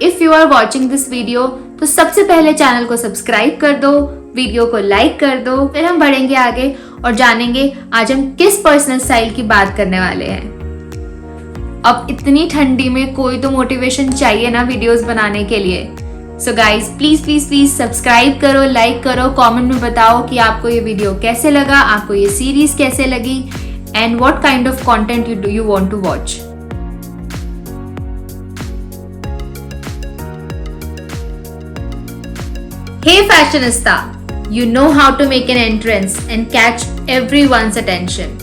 If you are watching this video तो सबसे पहले चैनल को सब्सक्राइब कर दो, वीडियो को लाइक कर दो, फिर हम बढ़ेंगे आगे और जानेंगे आज हम किस पर्सनल स्टाइल की बात करने वाले हैं। अब इतनी ठंडी में कोई तो मोटिवेशन चाहिए ना वीडियोस बनाने के लिए। So guys please please please subscribe करो, लाइक करो, कमेंट में बताओ कि आपको ये वीडियो कैसे लगा, आपको ये सीरीज कैसे लगी and what kind of content you want to watch. Hey fashionista, you know how to make an entrance and catch everyone's attention.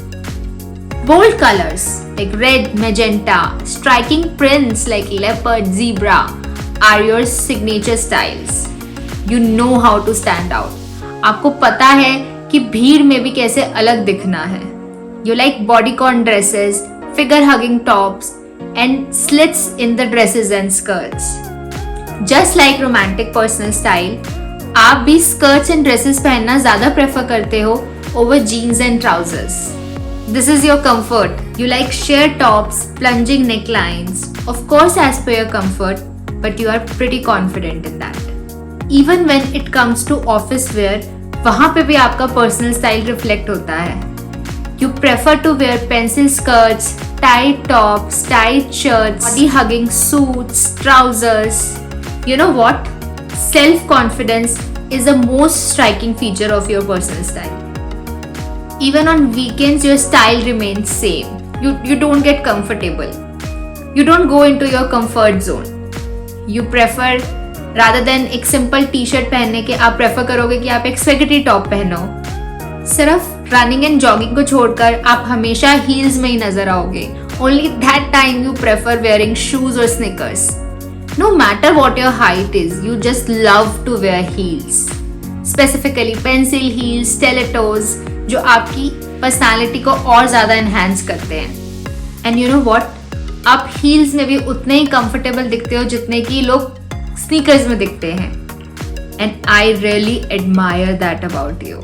Bold colors like red, magenta, striking prints like leopard, zebra are your signature styles. You know how to stand out. आपको पता है कि भीड़ में भी कैसे अलग दिखना है. You like bodycon dresses, figure-hugging tops, and slits in the dresses and skirts. Just like romantic personal style, आप भी skirts and dresses पहनना ज़्यादा prefer करते हो over jeans and trousers. This is your comfort. You like sheer tops, plunging necklines, of course as per your comfort, but you are pretty confident in that. Even when it comes to office wear, वहाँ पे भी आपका personal style reflect होता है. You prefer to wear pencil skirts, tight tops, tight shirts, body-hugging suits, trousers. You know what? Self-confidence is the most striking feature of your personal style. Even on weekends, your style remains same. You don't get comfortable. You don't go into your comfort zone. You prefer, rather than एक simple t-shirt पहनने के, आप prefer करोगे कि आप एक spaghetti top पहनो. सिर्फ रनिंग एंड जॉगिंग को छोड़कर आप हमेशा हील्स में ही नजर आओगे. Only that time you prefer wearing shoes और sneakers. No matter what your height is, you just love to wear heels, specifically pencil heels, stilettos, जो आपकी पर्सनालिटी को और ज्यादा एनहांस करते हैं. एंड यू नो वॉट, आप हील्स में भी उतने ही कंफर्टेबल दिखते हो जितने कि लोग स्नीकर्स में दिखते हैं. And I really admire that about you.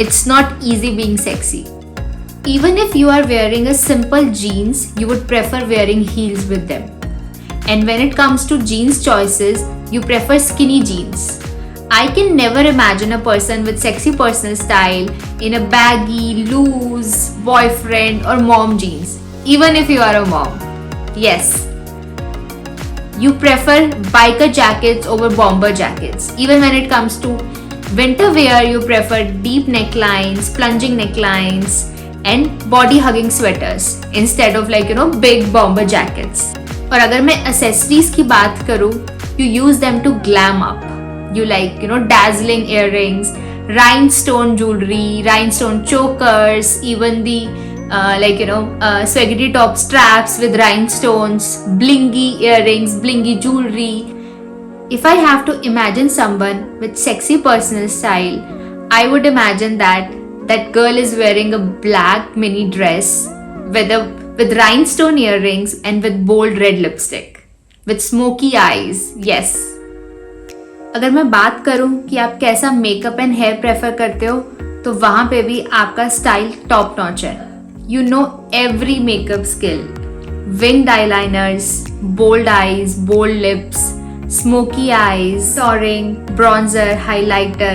It's not easy being sexy. Even if you are wearing a simple jeans, you would prefer wearing heels with them. And when it comes to jeans choices, you prefer skinny jeans. I can never imagine a person with sexy personal style in a baggy, loose, boyfriend or mom jeans. Even if you are a mom. Yes. You prefer biker jackets over bomber jackets. Even when it comes to winter wear, you prefer deep necklines, plunging necklines and body hugging sweaters instead of big bomber jackets. और अगर मैं accessories की बात करूँ, you use them to glam up. You like dazzling earrings, rhinestone jewelry, rhinestone chokers, even the spaghetti top straps with rhinestones, blingy earrings, blingy jewelry. If I have to imagine someone with sexy personal style, I would imagine that girl is wearing a black mini dress with rhinestone earrings and with bold red lipstick, with smoky eyes. Yes. अगर मैं बात करूं कि आप कैसा makeup and hair prefer करते हो, तो वहां पे भी आपका स्टाइल टॉप नॉच है. You know every makeup skill. Winged eyeliners, bold eyes, bold lips, smoky eyes, soaring, bronzer, highlighter.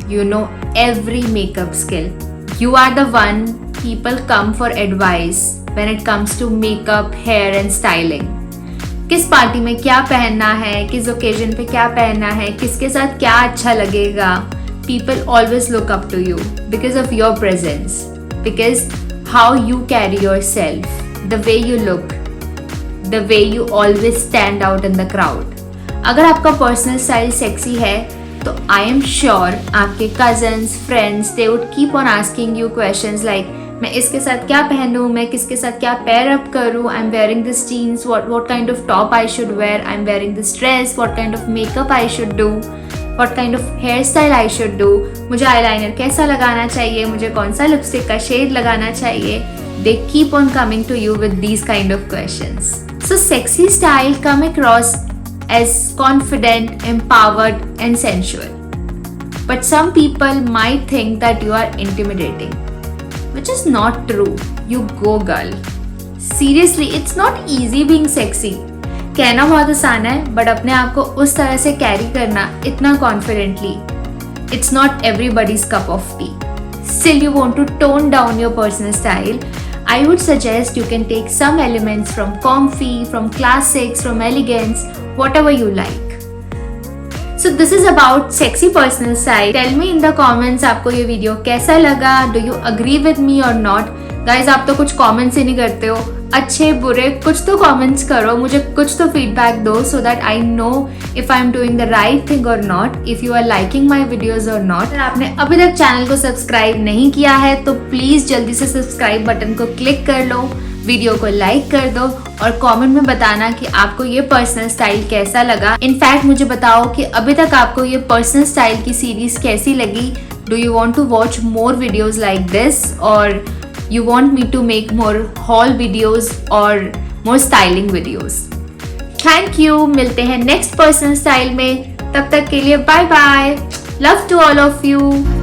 You know every makeup skill. You are the one people come for advice when it comes to makeup, hair and styling. किस party में क्या पहनना है, किस occasion पे क्या पहनना है, किसके साथ क्या अच्छा लगेगा. People always look up to you because of your presence, because how you carry yourself, the way you look, the way you always stand out in the crowd. अगर आपका पर्सनल स्टाइल सेक्सी है तो I am sure आपके cousins, friends, they would keep on asking you questions like मैं इसके साथ क्या पहनूं, मैं किसके साथ क्या पेयर अप करूं, I am wearing this jeans, what kind of top I should wear, I am wearing this dress, what kind of makeup I should do, what kind of hair style I should do, मुझे eyeliner कैसा लगाना चाहिए, मुझे कौन सा lipstick का shade लगाना चाहिए. They keep on coming to you with these kind of questions. So sexy style come across as confident, empowered and sensual. But some people might think that you are intimidating, which is not true. You go girl. Seriously, it's not easy being sexy. कहना बहुत आसान है, but अपने आप को उस तरह से कैरी करना इतना confidently, it's not everybody's cup of tea. Still you want to tone down your personal style, I would suggest you can take some elements from comfy, from classics, from elegance, whatever you like. So this is about sexy personal style. Tell me in the comments आपको ये video कैसा लगा? Do you agree with me or not? Guys, आप तो कुछ comments ही नहीं करते हो, अच्छे बुरे कुछ तो कमेंट्स करो, मुझे कुछ तो फीडबैक दो, so that I know if I am doing the right thing और not, if you are liking my videos और नॉट। अगर आपने अभी तक चैनल को सब्सक्राइब नहीं किया है तो प्लीज जल्दी से सब्सक्राइब बटन को क्लिक कर लो, वीडियो को लाइक कर दो और कमेंट में बताना कि आपको ये पर्सनल स्टाइल कैसा लगा। इनफैक्ट मुझे बताओ कि अभी तक आपको ये पर्सनल स्टाइल की सीरीज कैसी लगी। Do you want to watch more videos like this और you want me to make more haul videos or more styling videos? Thank you, मिलते हैं next personal style में, तब तक के लिए bye bye, love to all of you.